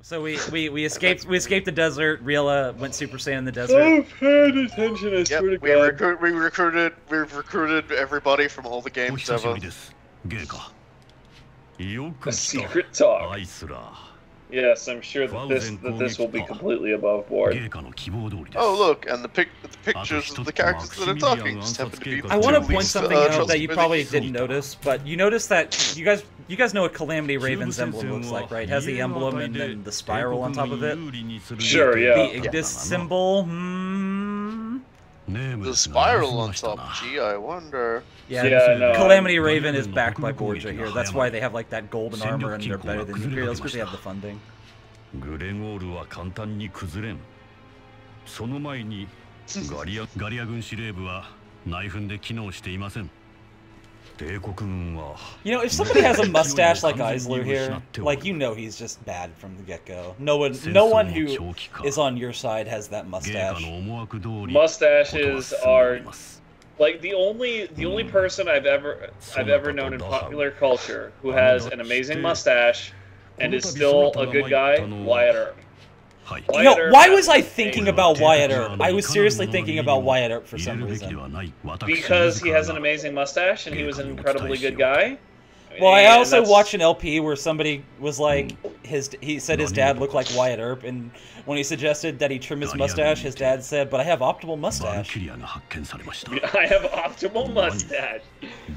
So we escaped the desert. Riela went Super Saiyan in the desert. I'm paying attention. I swear to God. We recruited everybody from all the games ever. A secret talk. Yes, I'm sure that this will be completely above board. Oh look, and the pictures of the characters that are talking just happen to be. I want to point something out that you probably didn't notice, but you noticed that you guys know what Calamity Raven's emblem looks like, right? It has the emblem and then the spiral on top of it. Sure, yeah. The Ignis symbol. The spiral on top. Gee, I wonder. Yeah, no, Calamity Raven is backed by Borgia here. That's why they have like that golden armor and they're better than the Imperials because they have the funding. You know, if somebody has a mustache like Isler here, like, you know he's just bad from the get-go. No one who is on your side has that mustache. Mustaches are like the only person I've ever known in popular culture who has an amazing mustache and is still a good guy, Wyatt Earp. You know, why was I thinking about Wyatt Earp? I was seriously thinking about Wyatt Earp for some reason. Because he has an amazing mustache and he was an incredibly good guy. Well, I also watched an LP where somebody was like, he said his dad looked like Wyatt Earp, and when he suggested that he trim his mustache, his dad said, "But I have optimal mustache." I have optimal mustache.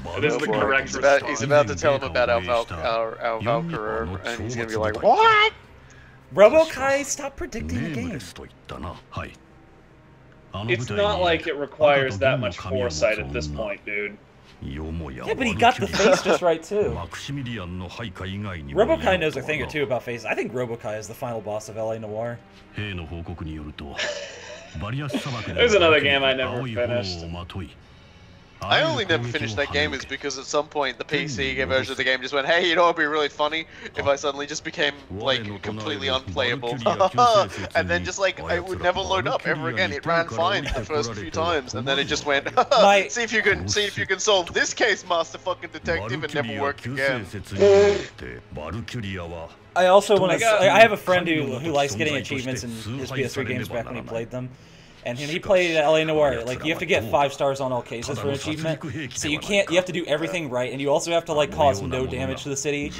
That is the correct response. He's about to tell him about our Valkyria, and he's gonna be like, "What?" Robo-Kai, stop predicting the game. It's not like it requires that much foresight at this point, dude. Yeah, but he got the face just right, too. Robo-Kai knows a thing or two about faces. I think Robo-Kai is the final boss of LA Noire. There's another game I never finished. I only never finished that game is because at some point the PC version of the game just went, hey, you know what would be really funny if I suddenly just became, like, completely unplayable. And then just, like, it would never load up ever again. It ran fine the first few times, and then it just went, see if you can solve this case, Master fucking Detective, and never worked again. I also want to. I have a friend who likes getting achievements in his PS3 games back when he played them. And he played LA Noire. Like, you have to get 5 stars on all cases for an achievement. So you have to do everything right, and you also have to, like, cause no damage to the city.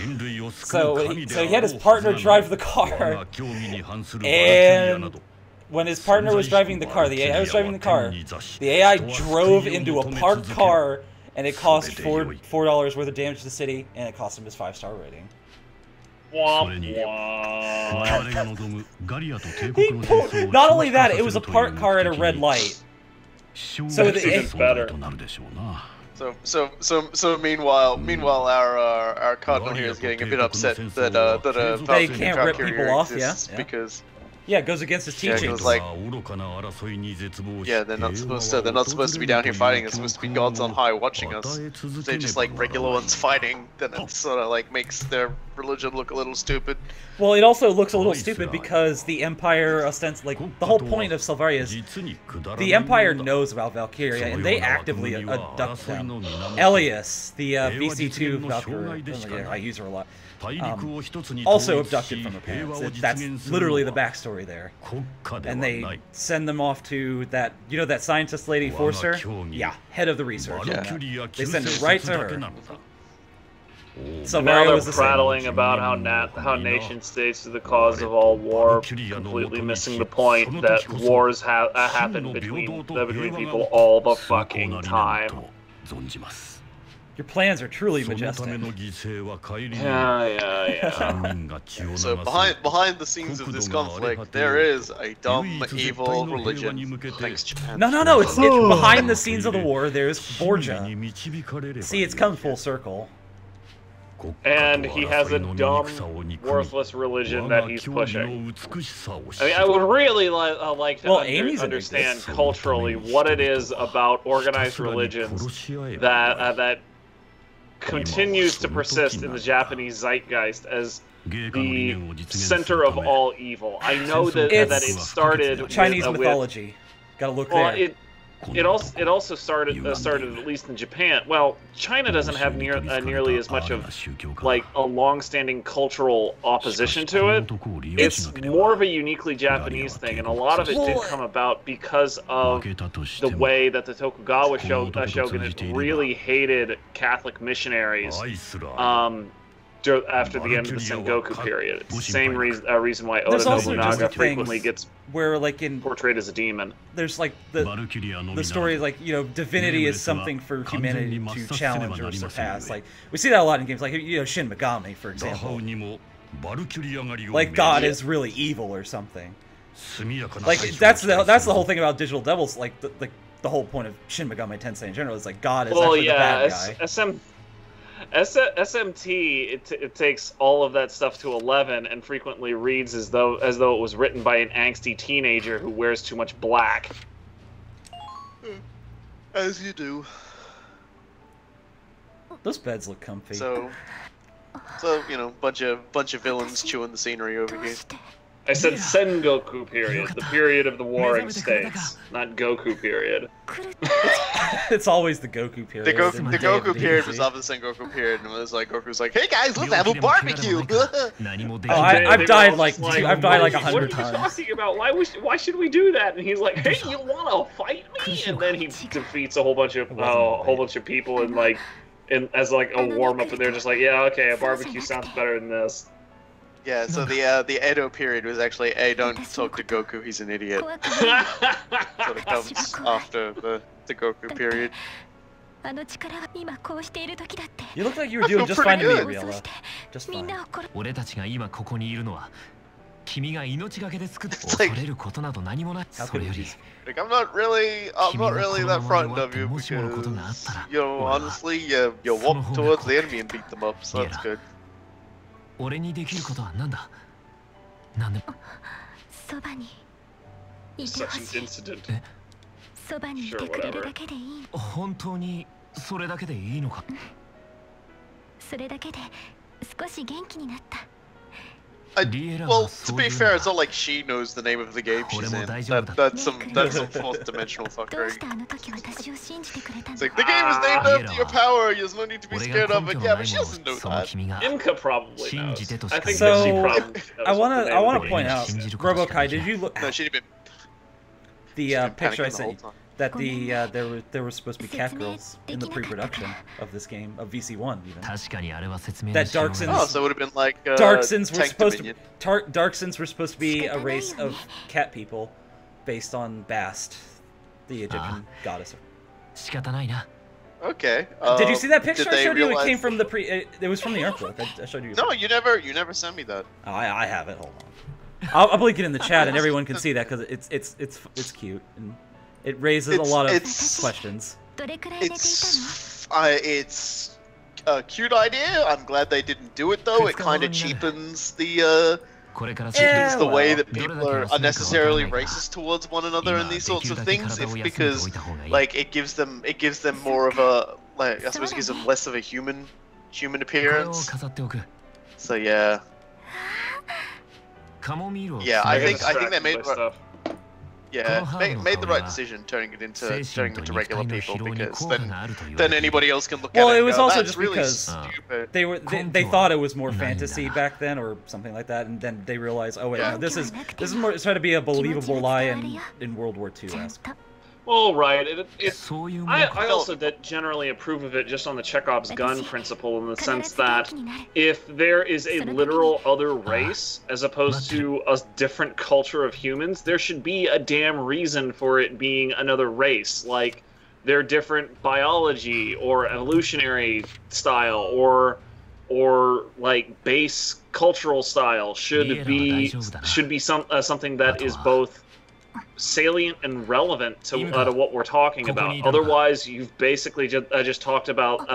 So he had his partner drive the car, and when his partner was driving the car, the AI was driving the car, the AI drove into a parked car, and it cost $4 worth of damage to the city, and it cost him his 5-star rating. Not only that, it was a parked car at a red light. So it's better. So meanwhile, our cardinal here is getting a bit upset that they can't rip people off, because. Yeah, it goes against his teachings. Like, yeah, they're not supposed to be down here fighting. It's supposed to be gods on high watching us. They're just like regular ones fighting. Then it sort of like makes their religion look a little stupid. Well, it also looks a little stupid because the Empire like the whole point of Selvaria is the Empire knows about Valkyria and they actively abduct them. Elias, the VC2 Valkyria, I use her a lot. Also abducted from her parents. That's literally the backstory there. And they send them off to that, that scientist lady, Forcer? Yeah, head of the research. Yeah. They send it right to her. So now they're prattling about how nation states are the cause of all war, completely missing the point that wars happen between people all the fucking time. Your plans are truly majestic. Yeah. So behind the scenes of this conflict, there is a dumb, evil religion. Thanks, Japan. No. It's behind the scenes of the war. There's Borgia. See, it's come full circle. And he has a dumb, worthless religion that he's pushing. I mean, I would really like to understand culturally what it is about organized religions that continues to persist in the Japanese zeitgeist as the center of all evil. I know that it started Chinese mythology. Gotta look there. it also started at least in Japan. Well, China doesn't have nearly as much of like a long-standing cultural opposition to it. It's more of a uniquely Japanese thing, and a lot of it did come about because of the way that the Tokugawa shogunate really hated Catholic missionaries after the end of the Sengoku period. It's the same reason why Oda Nobunaga frequently gets portrayed as a demon. There's like the story, like, you know, divinity is something for humanity to challenge or surpass. Like, we see that a lot in games, like, you know, Shin Megami, for example. Like, God is really evil or something. Like, that's the whole thing about Digital Devils. Like, the whole point of Shin Megami Tensei in general is like God is actually the bad guy. SMT it takes all of that stuff to 11 and frequently reads as though it was written by an angsty teenager who wears too much black. As you do. Those beds look comfy. So you know, bunch of villains chewing the scenery over here. I said Sengoku period, the period of the warring states, not Goku period. It's always the Goku period. The Goku period was off the Sengoku period, and it was like Goku's like, "Hey guys, let's have a barbecue." I've died like 100 times. What are you talking about? Why should we do that? And he's like, "Hey, you wanna fight me?" And then he defeats a whole bunch of people and like, as like a warm up, and they're just like, "Yeah, okay, a barbecue sounds better than this." Yeah, so the Edo period was actually, hey, don't talk to Goku, he's an idiot. Sort of comes after the Goku period. You look like you were doing just fine to me, Riella. Just fine. Like, I'm not really that frightened of you because, you know, honestly, you walk towards the enemy and beat them up, so that's good. Such an incident. Sure, whatever. Well, to be fair, it's not like she knows the name of the game she's in. That's some fourth dimensional fuckery. It's like, the game is named after your power, there's no need to be scared of it. Yeah, but she doesn't know that. Imka probably knows. I think so, that she probably knows. I wanna point out, Robokai, did you look? No, she'd have been. The picture I sent you, that there were supposed to be cat girls in the pre-production of this game, of VC1 even. That Darksins. Oh, so it would have been like Darksins were supposed to. Darksins were supposed to be a race of cat people, based on Bast, the Egyptian goddess. Okay. Did you see that picture I showed you? It came from the it was from the art book. I showed you. No, you never sent me that. Oh, I have it. Hold on. I'll link it in the chat, and everyone can see that because it's cute and it raises a lot of questions. It's a cute idea. I'm glad they didn't do it though. It kind of cheapens the way that people are unnecessarily racist towards one another in these sorts of things. Because like it gives them more of a, like, I suppose it gives them less of a human appearance. So yeah. Yeah, I think they made the right decision turning it into regular people, because then anybody else can look at it. Well, it was also just really because stupid. they thought it was more fantasy back then or something like that, and then they realized, oh wait, no, this is more, it's trying to be a believable lie in World War II-esque. Well, right. I also generally approve of it just on the Chekhov's gun principle, in the sense that if there is a literal other race as opposed to a different culture of humans, there should be a damn reason for it being another race. Like, their different biology or evolutionary style or like base cultural style should be something that is both salient and relevant to what we're talking about. Otherwise, you've basically just talked about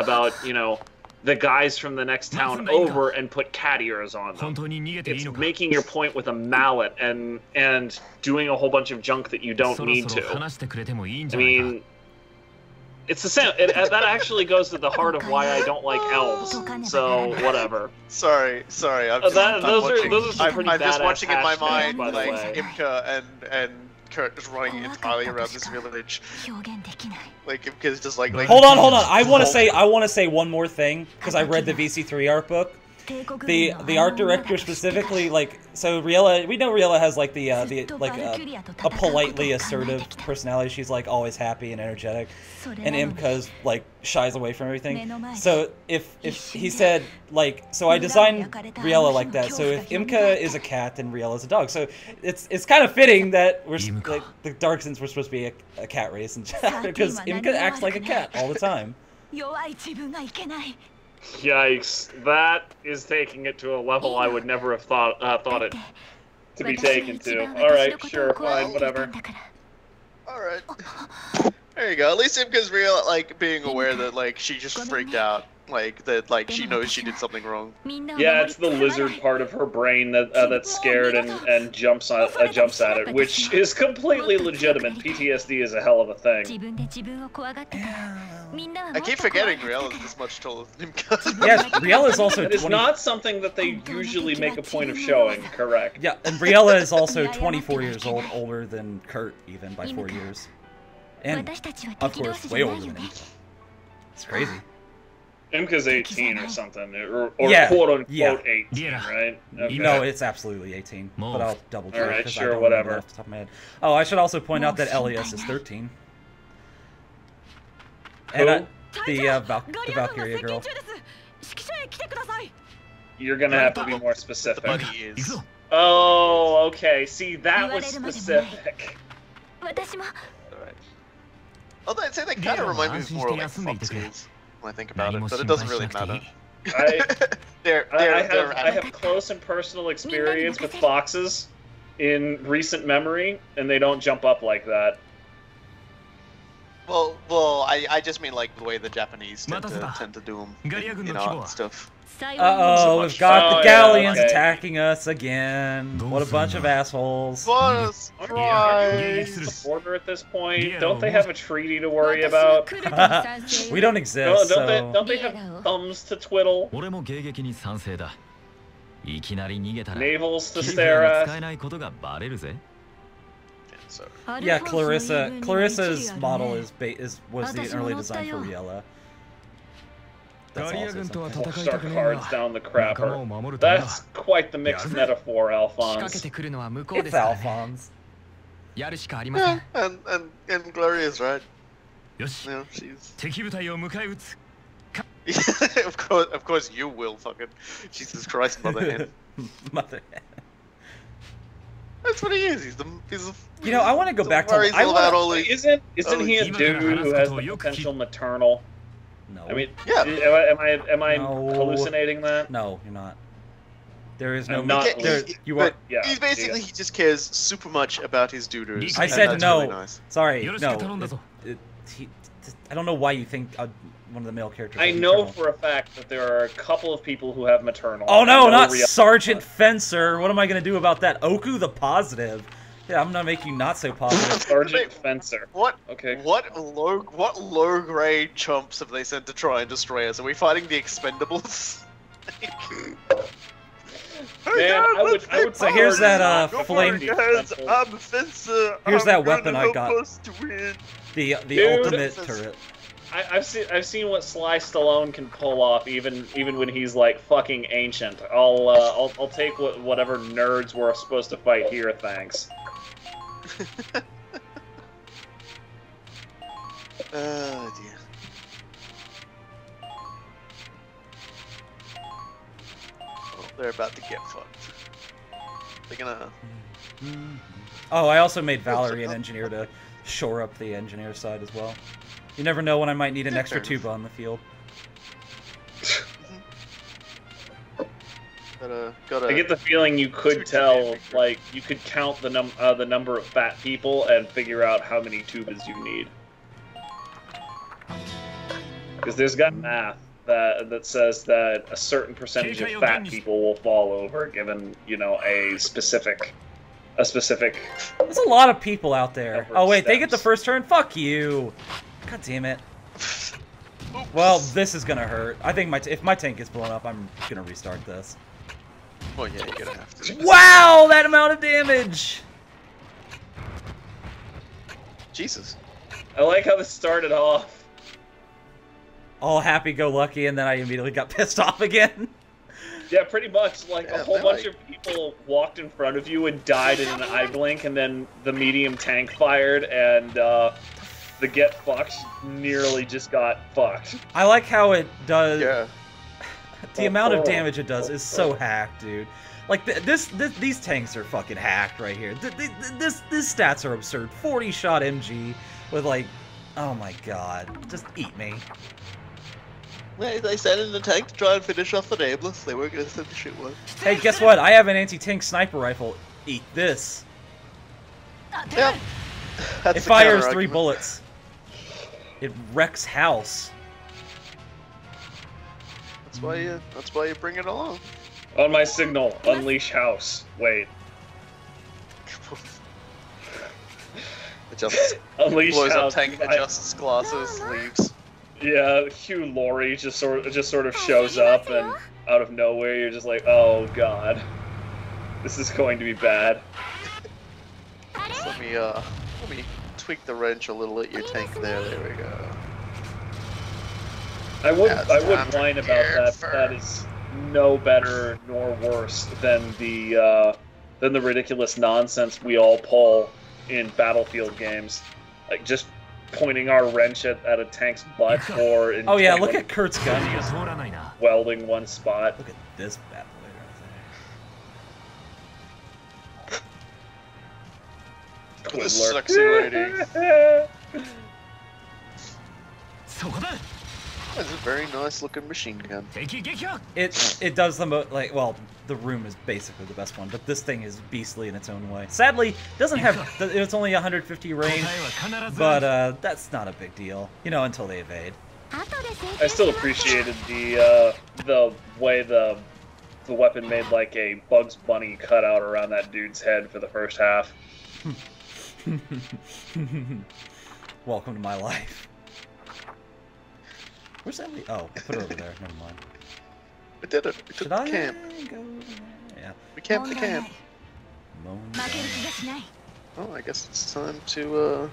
you know, the guys from the next town over and put cat ears on them. It's making your point with a mallet and doing a whole bunch of junk that you don't need to. I mean, it's the same. That actually goes to the heart of why I don't like elves. So whatever. Sorry. I'm just watching in my mind like Imka and Kurt is running entirely around this village. Like, because just like hold on. I want to say one more thing because I read the VC3 art book. The art director specifically, like, so Riella, we know Riella has like a politely assertive personality. She's like always happy and energetic, and Imka's like shies away from everything. So if he said like, so I designed Riella like that. So if Imka is a cat, then Riella's a dog. So it's kind of fitting that we're like the Dark Sins were supposed to be a cat race, and because Imka acts like a cat all the time. Yikes! That is taking it to a level I would never have thought it to be taken to. All right, sure, fine, whatever. All right. There you go. At least Imka's real, like being aware that like she just freaked out, like that, like she knows she did something wrong. Yeah, it's the lizard part of her brain that's scared and jumps at it, which is completely legitimate. PTSD is a hell of a thing. I keep forgetting Riella's this much taller than Imka. Yeah, Riella's also. It's not something that they usually make a point of showing. Correct. Yeah, and Riella is also 24 years old, older than Kurt even by 4 years. And, of course, way older than Imka. It's crazy. Imka's 18 or something, or yeah, quote-unquote 18, right? Okay. No, it's absolutely 18, but I'll double check. Alright, because sure, I don't whatever. off the top of my head. Oh, I should also point out that Elias is 13. And the Valkyria girl. You're gonna have to be more specific. The buddy is. Oh, okay. See, that was specific. Alright. Although I'd say they kind of remind me more of like foxes when I think about it, but it doesn't really matter. I have close and personal experience with foxes in recent memory, and they don't jump up like that. Well, I just mean like the way the Japanese tend to do them, you know, and stuff. Uh-oh, we've got the galleons attacking us again. What a bunch of assholes. The border at this point. Don't they have a treaty to worry about? We don't exist, don't they have thumbs to twiddle? Navels to stare at? Yeah, Clarissa's model was the early design for Riella. That's also start cards down the crapper. That's quite the mixed metaphor, Alphonse. It's Alphonse. Yeah, and Gloria's right. You know, she's... of course you will, fucking... Jesus Christ, Motherhead. Motherhead. That's what he is. He's a you know, I want to go back to... Isn't he a dude who has the potential maternal? No. I mean, yeah. Am I hallucinating that? No, you're not. There is no... You are. Yeah, he's basically, he just cares super much about his doodles. I said no. Really nice. Sorry, no. I don't know why you think one of the male characters... I know for a fact that there are a couple of people who have maternal. Oh no, not Sergeant Fencer! What am I going to do about that? Oku the positive. Yeah, I'm gonna make you not so positive. Sergeant Fencer. What? Okay. What low grade chumps have they sent to try and destroy us? Are we fighting the Expendables? Man, I would. So here's that flame. Guys, I'm Fencer. Here's that weapon I got. The ultimate turret. I've seen what Sly Stallone can pull off, even when he's like fucking ancient. I'll take whatever nerds we're supposed to fight here. Thanks. Oh dear. Well, they're about to get fucked. They're gonna... Oh, I also made Valerie an engineer to shore up the engineer side as well. You never know when I might need an extra tuba on the field. I get the feeling you could tell, like, you could count the number of fat people and figure out how many tubas you need. Because there's got math that says that a certain percentage of fat people will fall over, given, you know, a specific. There's a lot of people out there. Oh wait, they get the first turn. Fuck you. God damn it. Well, this is gonna hurt. I think if my tank gets blown up, I'm gonna restart this. Well, yeah, you're gonna have to. Wow, that amount of damage! Jesus. I like how this started off. All happy-go-lucky, and then I immediately got pissed off again. Yeah, pretty much. Like, a whole bunch of people walked in front of you and died in an eye blink, and then the medium tank fired, and the get fucked nearly just got fucked. I like how it does... Yeah. The amount of damage it does is so hacked, dude. Like, these tanks are fucking hacked right here. These stats are absurd. 40-shot MG with, like... Oh my god. Just eat me. They sent in the tank to try and finish off the Nameless. They weren't going to send the shit one. Hey, guess what? I have an anti-tank sniper rifle. Eat this. Yep. It fires 3 bullets. It wrecks house. That's why you bring it along. On my signal, unleash house. Wait. Unleash blows house. Up tank, adjusts glasses, leaves. Yeah, Hugh Laurie just sort of shows up, and out of nowhere you're just like, oh god, this is going to be bad. So let me tweak the wrench a little at your tank there. There we go. I would whine about that. That is no better nor worse than the ridiculous nonsense we all pull in Battlefield games, like just pointing our wrench at a tank's butt, or in oh yeah, look at Kurt's gun. Welding one spot. Look at this bad boy right there. This sexy lady. That's a very nice looking machine gun. It does the most, like, well, the room is basically the best one, but this thing is beastly in its own way. Sadly, doesn't have, it's only 150 range, but that's not a big deal, you know, until they evade. I still appreciated the way the weapon made like a Bugs Bunny cutout around that dude's head for the first half. Welcome to my life. Where's that? Oh, I put it over there. Never mind. We did it. We took the camp. Yeah. We camped the camp. Oh, I guess it's time to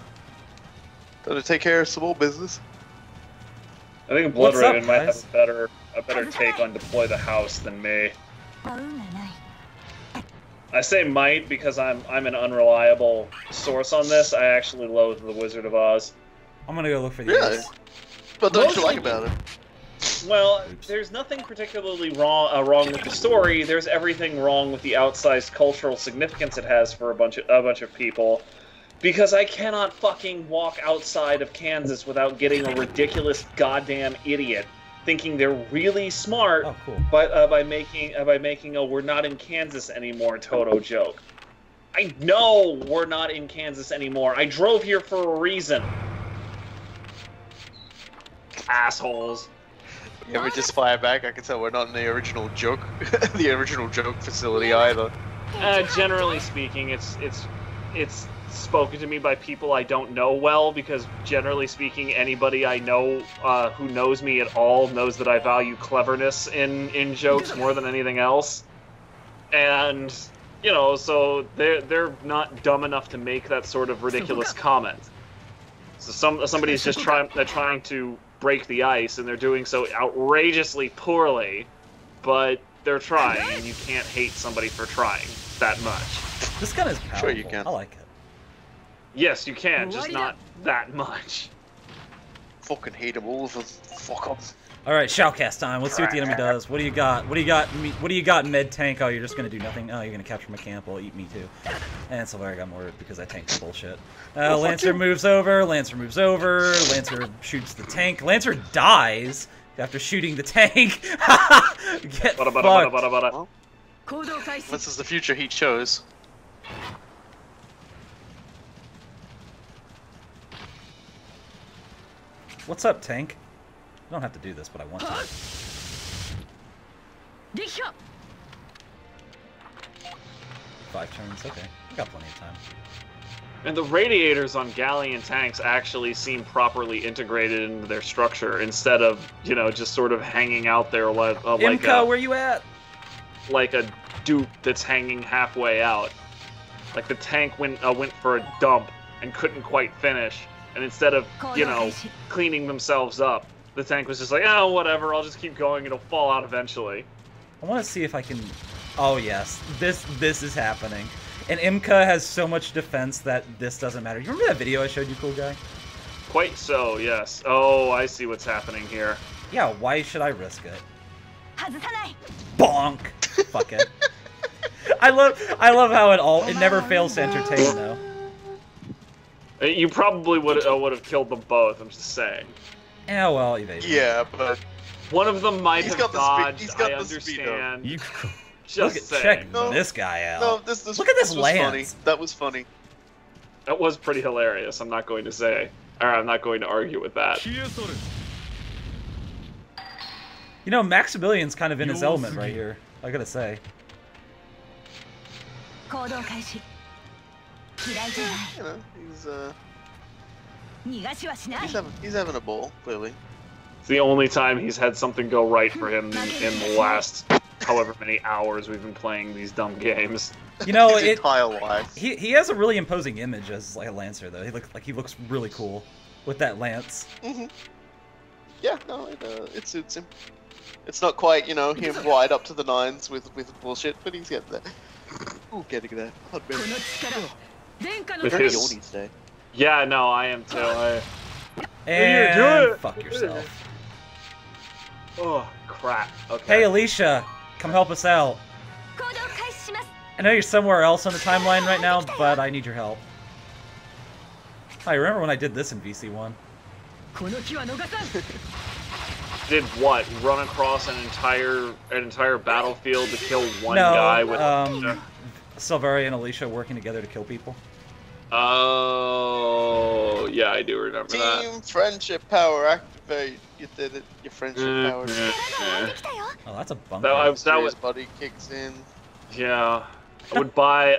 take care of some old business. I think Blood Raven might have a better take on deploy the house than me. I say might because I'm an unreliable source on this. I actually loathe the Wizard of Oz. I'm gonna go look for the Really? What don't you like about it? Well, there's nothing particularly wrong with the story. There's everything wrong with the outsized cultural significance it has for a bunch of people. Because I cannot fucking walk outside of Kansas without getting a ridiculous goddamn idiot thinking they're really smart by making a "we're not in Kansas anymore" Toto joke. I know we're not in Kansas anymore. I drove here for a reason. Assholes. Yeah, we just fire back. I can tell we're not in the original joke, the original joke facility either. Generally speaking, it's spoken to me by people I don't know well, because generally speaking, anybody I know who knows me at all knows that I value cleverness in jokes more than anything else. And you know, so they're not dumb enough to make that sort of ridiculous comment. So somebody's just trying to break the ice, and they're doing so outrageously poorly, but they're trying, and you can't hate somebody for trying that much. This gun is powerful. Sure you can. I like it. Yes, you can, just not that much. Fucking hate them all. Fuck them. All right, shoutcast time. Let's see what the enemy does. What do you got? What do you got? What do you got, med tank? Oh, you're just gonna do nothing. Oh, you're gonna capture my camp. Well, eat me too. And so I got more because I tanked the bullshit. Lancer moves over. Lancer moves over. Lancer shoots the tank. Lancer dies after shooting the tank. Get fucked. This is the future he chose. What's up, tank? I don't have to do this, but I want to. 5 turns, okay. I got plenty of time. And the radiators on Galleon tanks actually seem properly integrated into their structure, instead of, you know, just sort of hanging out there like Imka, where you at? Like a dupe that's hanging halfway out. Like the tank went for a dump and couldn't quite finish. And instead of, you know, cleaning themselves up, the tank was just like, oh, whatever, I'll just keep going, it'll fall out eventually. I want to see if I can... Oh, yes. This is happening. And Imka has so much defense that this doesn't matter. You remember that video I showed you, cool guy? Quite so, yes. Oh, I see what's happening here. Yeah, why should I risk it? Bonk! Fuck it. I love how it never fails to entertain, though. You probably would have killed them both, I'm just saying. Yeah, well, evasion. Yeah, but... One of them might have dodged, I understand. Just saying. Check this guy out. No, look at this lance. Funny. That was funny. That was pretty hilarious, I'm not going to say. Or I'm not going to argue with that. You know, Maximilian's kind of in his element right here, I gotta say. You know, he's having a ball, clearly. It's the only time he's had something go right for him in the last however many hours we've been playing these dumb games. You know, his entire life. He has a really imposing image as like a lancer, though. He looks really cool with that lance. Mm-hmm. Yeah, no, it suits him. It's not quite, you know, him wide up to the nines with bullshit, but he's getting there. Ooh, getting there. Oh, with his... Yeah, no, I am too. And fuck yourself. Oh, crap. Okay. Hey, Alicia, come help us out. I know you're somewhere else on the timeline right now, but I need your help. I remember when I did this in VC1. Did what? Run across an entire battlefield to kill one guy with... Silveria and Alicia working together to kill people. Oh, yeah, I do remember that. Team friendship power activate. You did it. Your friendship power. Oh, that's a bump. That was buddy kicks in. Yeah, I would buy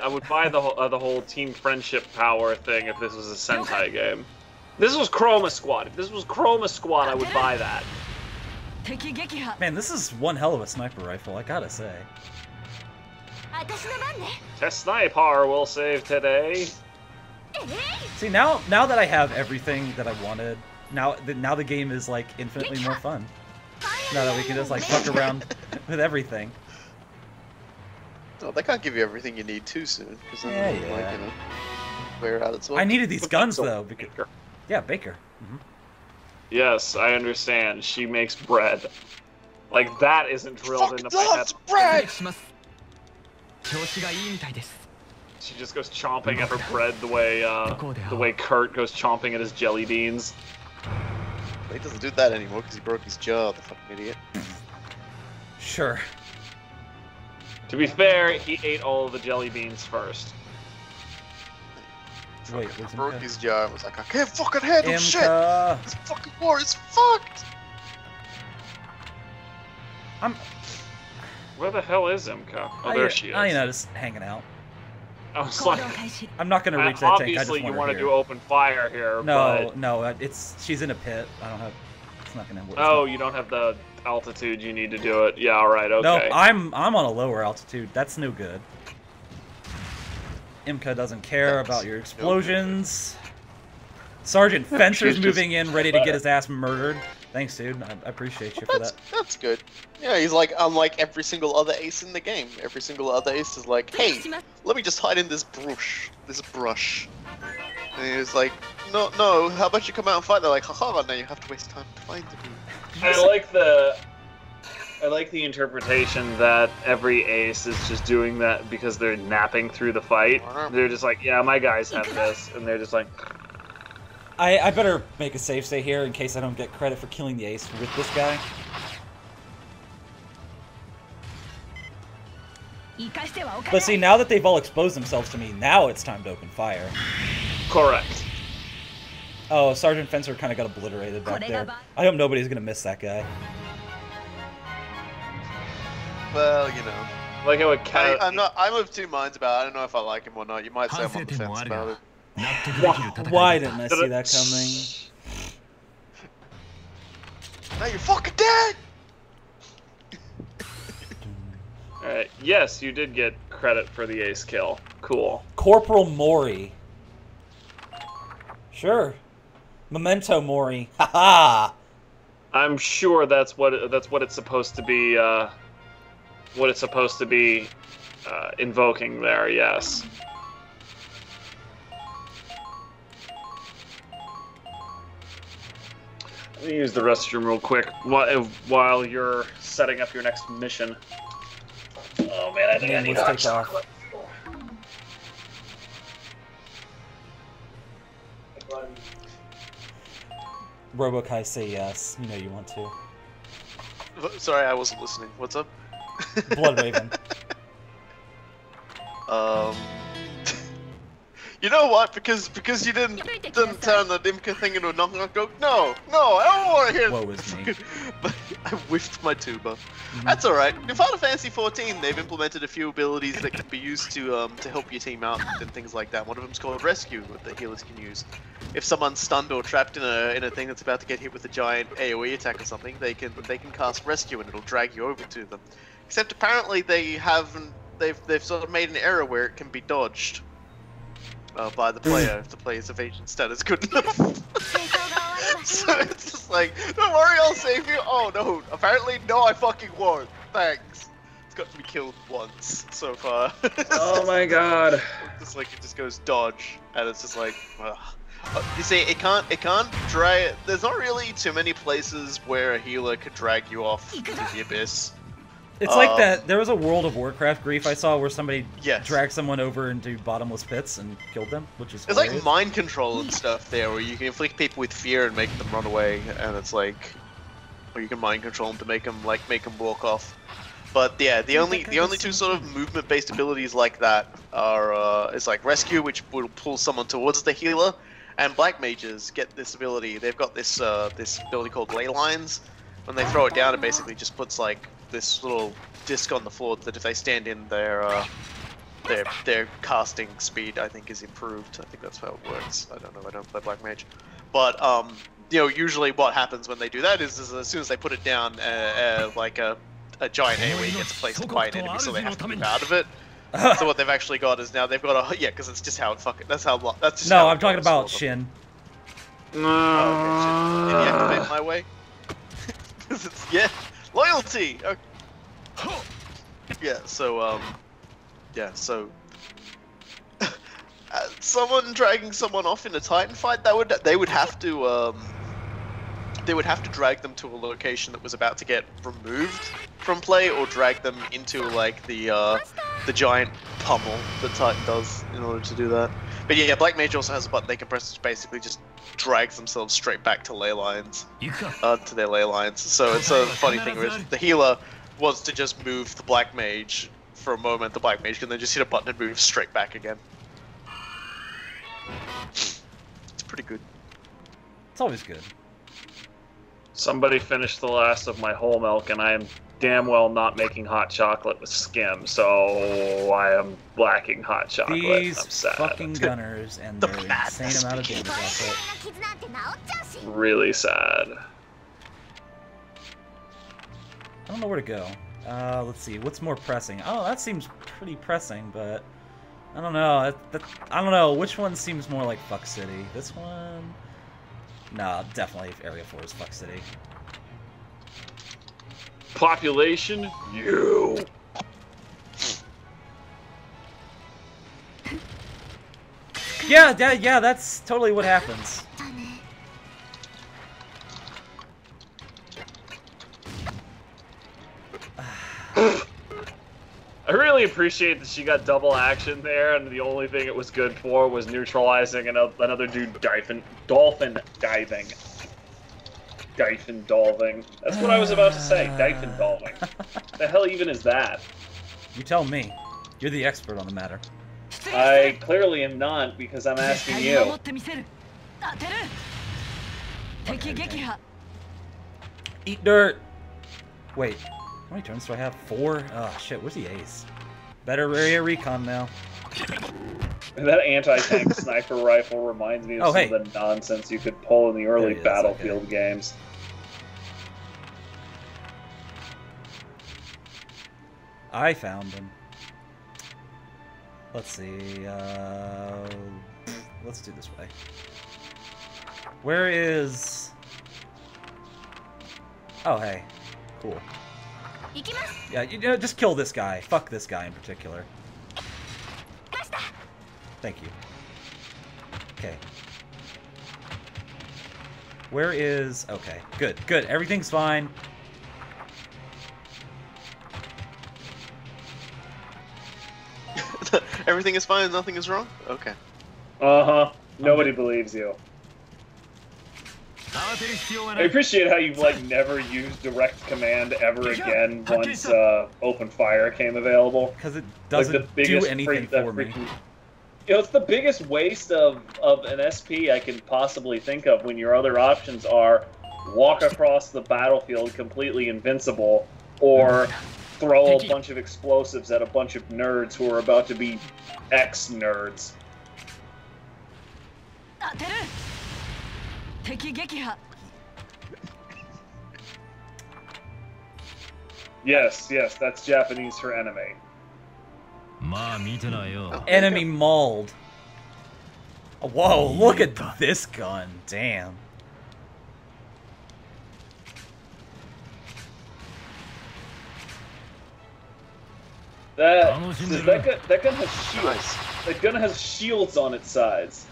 the whole team friendship power thing if this was a Sentai game. This was Chroma Squad. If this was Chroma Squad, I would buy that. Man, this is one hell of a sniper rifle, I gotta say. Test sniper will save today. See, now that I have everything that I wanted, now the game is like infinitely more fun. Now that we can just like fuck around with everything. Oh, they can't give you everything you need too soon. Yeah. Like, you know, wear out its I needed these guns though. Because, yeah, Baker. Mm-hmm. Yes, I understand. She makes bread. Like that isn't drilled into my head. Bread. She just goes chomping at her bread the way Kurt goes chomping at his jelly beans. He doesn't do that anymore because he broke his jaw, the fucking idiot. Sure. To be fair, he ate all of the jelly beans first. Wait, he broke his jaw and was like, I can't fucking handle shit! This fucking war is fucked! Where the hell is Imka? Oh, there she is. You know, just hanging out. I was like, I'm not gonna reach that tank. Obviously, you want to do open fire here. No, but... no, she's in a pit. I don't have. It's not gonna work. Oh, you don't have the altitude you need to do it. Yeah, all right, okay. No, I'm on a lower altitude. That's no good. Imka doesn't care about your explosions. Sergeant Fencer's moving in, ready to get his ass murdered. Thanks, dude. I appreciate you for that. That's good. Yeah, he's like, unlike every single other ace in the game. Every single other ace is like, hey, let me just hide in this brush. And he's like, no, how about you come out and fight? They're like, haha, now you have to waste time to find me. I like the interpretation that every ace is just doing that because they're napping through the fight. They're just like, yeah, my guys have this, and they're just like... I better make a save stay here in case I don't get credit for killing the ace with this guy. But see, now that they've all exposed themselves to me, now it's time to open fire. Correct. Oh, Sergeant Fencer kind of got obliterated back there. I hope nobody's going to miss that guy. Well, you know. Like how it I'm of two minds about it. I don't know if I like him or not. You might say I'm on the fence about it. Why didn't I see that coming? Now you're fucking dead! Alright, yes, you did get credit for the ace kill. Cool. Corporal Mori. Sure. Memento Mori. Haha. I'm sure that's what it's supposed to be. What it's supposed to be invoking there. Yes. Let me use the restroom real quick while you're setting up your next mission. Oh man, I think I need hot chocolate. Robokai, say yes. You know you want to. Sorry, I wasn't listening. What's up? Blood Raven. You know what? Because you didn't turn the Dimka thing into a knock-knock joke. No, I don't want to hear. Woe is me. But I whiffed my tuba. That's all right. In Final Fantasy XIV, they've implemented a few abilities that can be used to help your team out and things like that. One of them's called Rescue, that the healers can use. If someone's stunned or trapped in a thing that's about to get hit with a giant AOE attack or something, they can cast Rescue and it'll drag you over to them. Except apparently they've sort of made an error where it can be dodged by the player if the player's evasion stat is good enough. So it's just like, don't worry, I'll save you. Oh no, apparently no, I fucking won't. Thanks. It's got to be killed once so far. Oh my god. Just like it just goes dodge, and it's just like, ugh. You see, it can't drag. There's not really too many places where a healer could drag you off into the abyss. It's like that. There was a World of Warcraft grief I saw where somebody Yes. dragged someone over into bottomless pits and killed them, which is It's like mind control and stuff there, where you can inflict people with fear and make them run away, and it's like, or you can mind control them to make them walk off. But yeah, the only two sort of movement-based abilities like that are it's like Rescue, which will pull someone towards the healer, and Black Mages get this ability. They've got this this ability called Ley Lines. When they throw it down, it basically just puts like this little disc on the floor that if they stand in, their casting speed, I think, is improved. I think that's how it works. I don't know. I don't play Black Mage, but you know, usually what happens when they do that is as soon as they put it down, like a giant AoE gets placed by an enemy, so they have to move out of it. So what they've actually got is now they've got a because it's just how it that's just no. how I'm talking about Shin. Oh, okay, Shin. Can you activate my way? It's, loyalty. Okay. Yeah. So someone dragging someone off in a Titan fight, they would have to drag them to a location that was about to get removed from play, or drag them into like the giant pummel that Titan does in order to do that. But yeah, Black Mage also has a button they can press, which basically just drags themselves straight back to ley lines, to their ley lines. So it's a funny thing where the healer wants to just move the Black Mage for a moment. The Black Mage can then just hit a button and move straight back again. It's pretty good. It's always good. Somebody finished the last of my whole milk, and I am damn well not making hot chocolate with skim, so I am lacking hot chocolate. These I'm sad. fucking gunners and their insane amount of damage output. Really sad. I don't know where to go. Let's see. What's more pressing? Oh, that seems pretty pressing, but I don't know. I don't know. Which one seems more like Fuck City? This one? Nah, definitely Area 4 is Fuck City. Population? You! Yeah, that's totally what happens. I really appreciate that she got double action there, and the only thing it was good for was neutralizing another dude dolphin diving. Dolphin diving. That's what I was about to say. Dolphin diving. The hell even is that? You tell me. You're the expert on the matter. I clearly am not, because I'm asking you. Eat dirt! Wait, how many turns do I have? 4? Oh shit, where's the ace? Better area recon now. That anti-tank sniper rifle reminds me of some of the nonsense you could pull in the early Battlefield games. I found him. Let's see, let's do this way. Where is... Oh, hey. Cool. Yeah, you know, just kill this guy. Fuck this guy in particular. Thank you. Okay. Where is... Okay, good, good. Everything's fine. Everything is fine, nothing is wrong? Okay. Uh-huh. Nobody believes you. I appreciate how you've, like, never used direct command ever again once open fire came available. Because it doesn't like do anything for me. You know, it's the biggest waste of an SP I can possibly think of when your other options are walk across the battlefield completely invincible or throw a bunch of explosives at a bunch of nerds who are about to be ex-nerds. Yes, yes, that's Japanese for enemy. Enemy mauled. Whoa, look at this gun. Damn. That gun has shields. That gun has shields on its sides.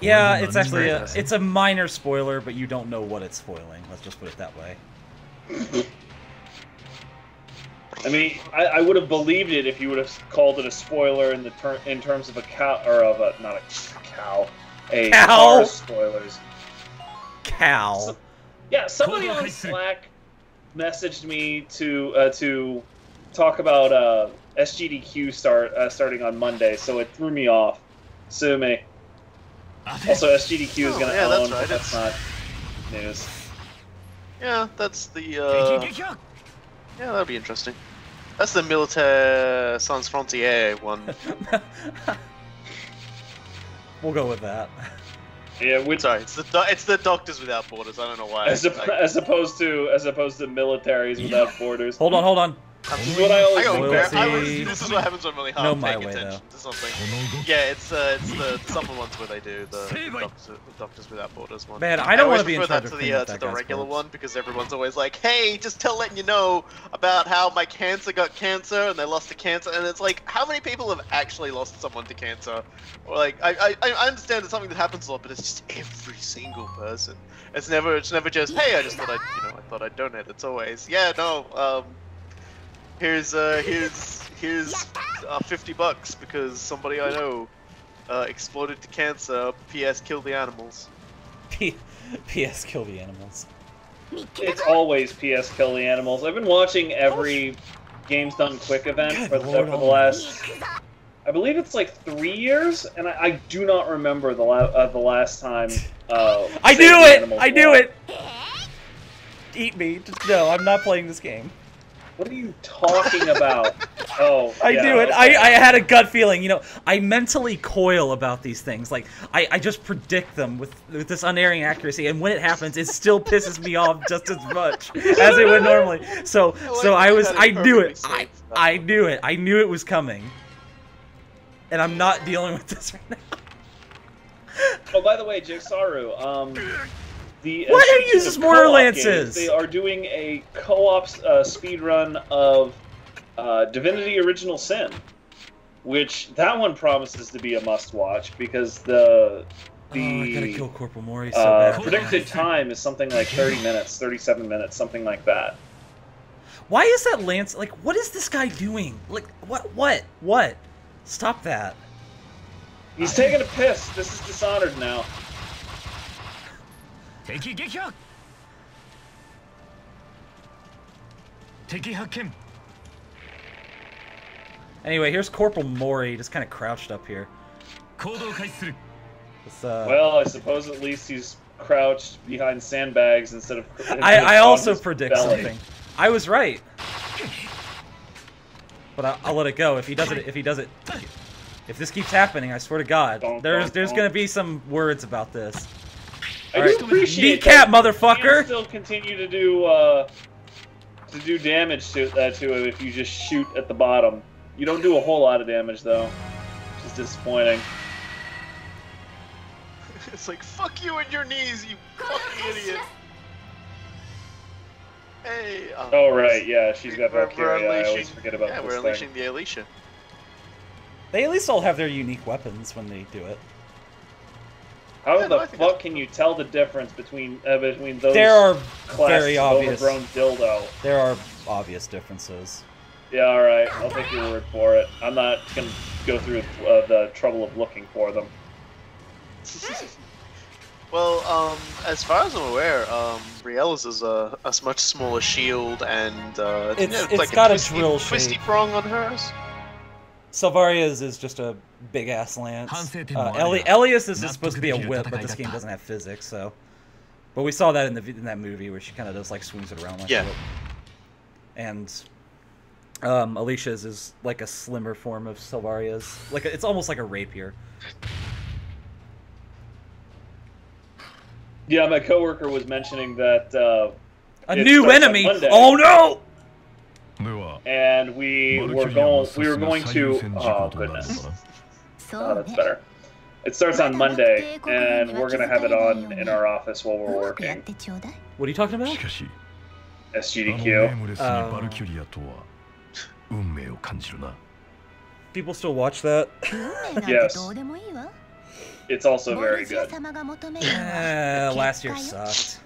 Yeah, it's actually it's a minor spoiler, but you don't know what it's spoiling. Let's just put it that way. I mean, I would have believed it if you would have called it a spoiler in terms of a cow or of a not a cow, a car spoilers. Cow. So, yeah, somebody on Slack messaged me to talk about SGDQ starting on Monday, so it threw me off. Sue me. Also, SGDQ is going to own, that's right. That's not news. Yeah, that's the, yeah, that'll be interesting. That's the Militaire Sans Frontières one. We'll go with that. Yeah, sorry, it's the Doctors Without Borders. I don't know why. As opposed to militaries without borders. Hold on. This is what I always think. This is what happens when I'm really hard paying attention to something. Yeah, it's the summer ones where they do the Doctors Without Borders one. Man, I don't want to be in charge of to the regular one because everyone's always like, "Hey, just letting you know about how my cancer got cancer and they lost to cancer." And it's like, how many people have actually lost someone to cancer? Or like, I understand it's something that happens a lot, but it's just every single person. It's never just, "Hey, I just thought I thought I'd donate." It's always, "Yeah, no, Here's $50 because somebody I know exploded to cancer. P.S. Kill the animals." P.S. Kill the animals. It's always P.S. Kill the animals. I've been watching every Games Done Quick event for the last, I believe it's like 3 years, and I do not remember the last time. I knew it. Eat me. Just no, I'm not playing this game. What are you talking about? Oh, I knew it. Okay. I had a gut feeling. You know, I mentally coil about these things. Like, I just predict them with this unerring accuracy, and when it happens, it still pisses me off just as much as it would normally. So I knew it. I knew it. I knew it was coming, and I'm not dealing with this right now. Oh, by the way, Jigsaru, why do you use mortar lances? They are doing a co-op speedrun of Divinity Original Sin, which that one promises to be a must-watch because I gotta kill Corporal Mori so bad. Predicted time is something like 30 minutes, 37 minutes, something like that. Why is that lance? Like, what is this guy doing? Like, what? Stop that. He's taking a piss. This is Dishonored now. Anyway, here's Corporal Mori, just kind of crouched up here. Well, I suppose at least he's crouched behind sandbags instead of. I also predict something. I was right, but I'll let it go. If this keeps happening, I swear to God, there's gonna be some words about this. I do appreciate kneecap, motherfucker. You still continue to do damage to it if you just shoot at the bottom. You don't do a whole lot of damage though, which is disappointing. It's like, fuck you and your knees, you fucking idiot. Hey. Oh right, yeah, she's got Valkyria. I always forget about this thing. We're unleashing the Alicia. They at least all have their unique weapons when they do it. How the fuck can you tell the difference between those? There are very obvious. Overgrown dildo. There are obvious differences. Yeah, all right. I'll take your word for it. I'm not gonna go through the trouble of looking for them. Well, as far as I'm aware, Riel's is a much smaller shield, and it's like got a a drill twisty shape. prong on hers. Salvaria's is just a big ass lance. Elias is just supposed to be a whip, but this game doesn't have physics, so. But we saw that in that movie where she kind of just like swings it around like a whip. And Alicia's is like a slimmer form of Salvaria's. Like it's almost like a rapier. Yeah, my coworker was mentioning that a new enemy. Oh no! And we were going to. Oh goodness. Oh, that's better. It starts on Monday, and we're gonna have it on in our office while we're working. What are you talking about? SGDQ. People still watch that? Yes. It's also very good. Last year sucked.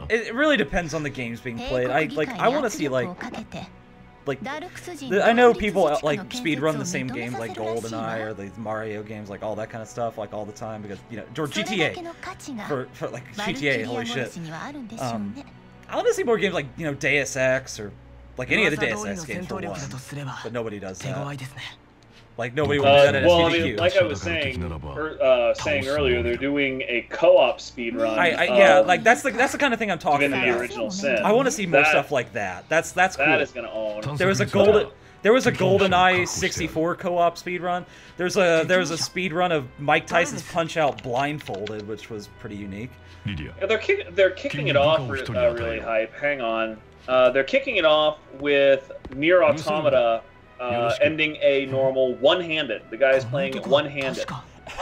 It really depends on the games being played. I want to see I know people like speedrun the same games like GoldenEye or the Mario games, like all that kind of stuff, like all the time because or GTA for like GTA. Holy shit! I want to see more games like Deus Ex or like any of the Deus Ex games for one, but nobody does that. Like nobody will do that at SGDQ. Well, I mean, like I was saying earlier, they're doing a co-op speedrun. Yeah, like that's the kind of thing I'm talking about. The original Sin. I want to see more stuff like that. That's cool. That is gonna own. There was a GoldenEye 64 co-op speedrun. There's a speedrun of Mike Tyson's Punch Out blindfolded, which was pretty unique. Yeah, they're kicking it off really hype. Hang on. They're kicking it off with Nier Automata. Ending a normal one-handed. The guy is playing it one-handed.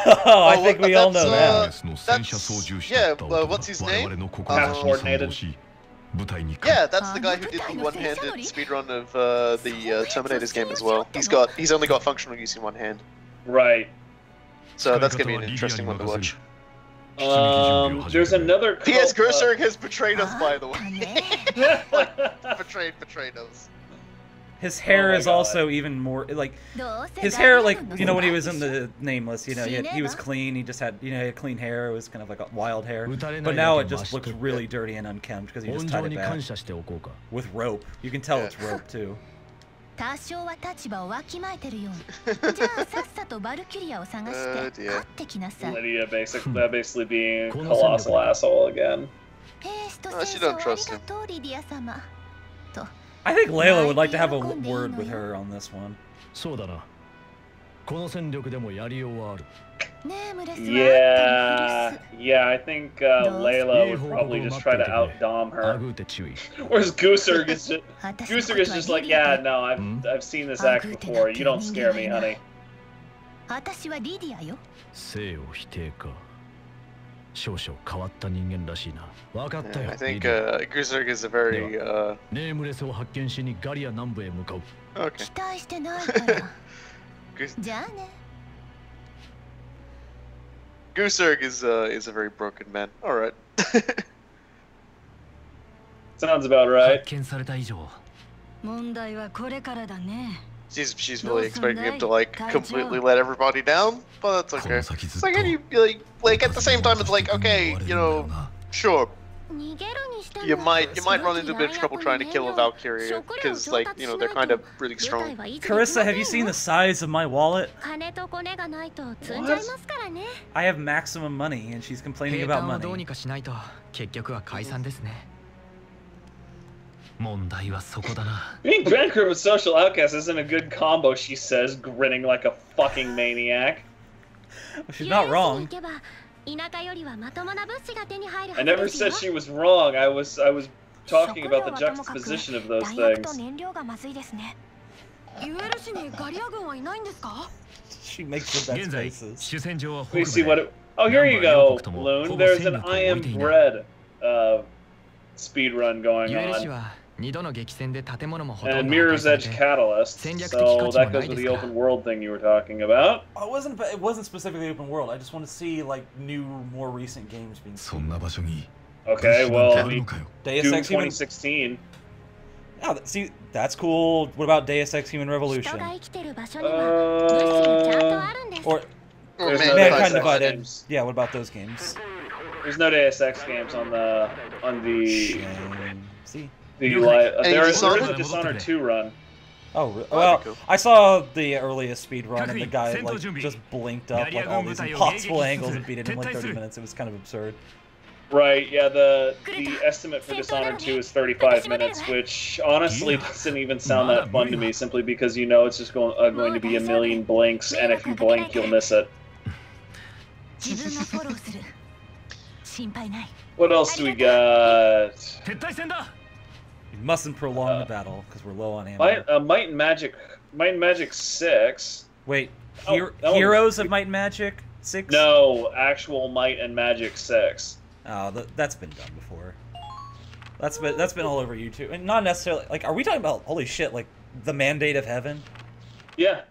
I think we all know that. What's his name? Half-coordinated. Yeah, that's the guy who did the one-handed speedrun of the Terminator's game as well. He's only got functional use in one hand. Right. So that's gonna be an interesting one to watch. There's another. P.S. Gusurg has betrayed us, by the way. betrayed us. His hair is also even more like his hair, like when he was in the Nameless, he was clean. He just had he had clean hair. It was kind of like a wild hair, but now it just looks really dirty and unkempt because he just tied it back with rope. You can tell it's rope too. Lydia basically being a colossal asshole again. She don't trust him. I think Layla would like to have a word with her on this one. Yeah, I think Layla would probably just try to out-dom her. Whereas Gusurg is just like, yeah, no, I've seen this act before. You don't scare me, honey. I think Gusurg is a very okay. Gusurg is a very broken man. All right. Sounds about right. She's really expecting him to like completely let everybody down, but that's okay. It's like like at the same time, it's like okay, sure. You might run into a bit of trouble trying to kill a Valkyria because they're kind of really strong. Carissa, have you seen the size of my wallet? What? I have maximum money, and she's complaining about money. Being Bankrupt with Social Outcast isn't a good combo, she says, grinning like a fucking maniac. She's not wrong. I never said she was wrong. I was talking about the juxtaposition of those things. She makes the best faces. Let me see what it... Oh, here you go, Loon. There's an I Am Bread speed run going on. And Mirror's Edge Catalyst, so that goes with the open world thing you were talking about. Oh, it wasn't specifically open world. I just want to see like new, more recent games being seen. Okay, well, I mean, Deus Doom Ex Human... 2016. Oh, see, that's cool. What about Deus Ex Human Revolution? Or Or Mankind Divided. Yeah, what about those games? There's no Deus Ex games on the See. There is a Dishonored 2 run. Oh, well, cool. I saw the earliest speed run, and the guy like just blinked up like all these impossible angles and beat it in like 30 minutes. It was kind of absurd. Right, yeah, the estimate for Dishonored 2 is 35 minutes, which honestly doesn't even sound that fun to me, simply because you know it's just going to be a million blinks, and if you blink, you'll miss it. What else do we got? We mustn't prolong the battle because we're low on ammo. Might and Magic 6. Wait, Heroes of Might and Magic 6? No, actual Might and Magic 6. Oh, that's been done before. That's been all over YouTube, and not necessarily like. Are we talking about holy shit? Like the Mandate of Heaven? Yeah.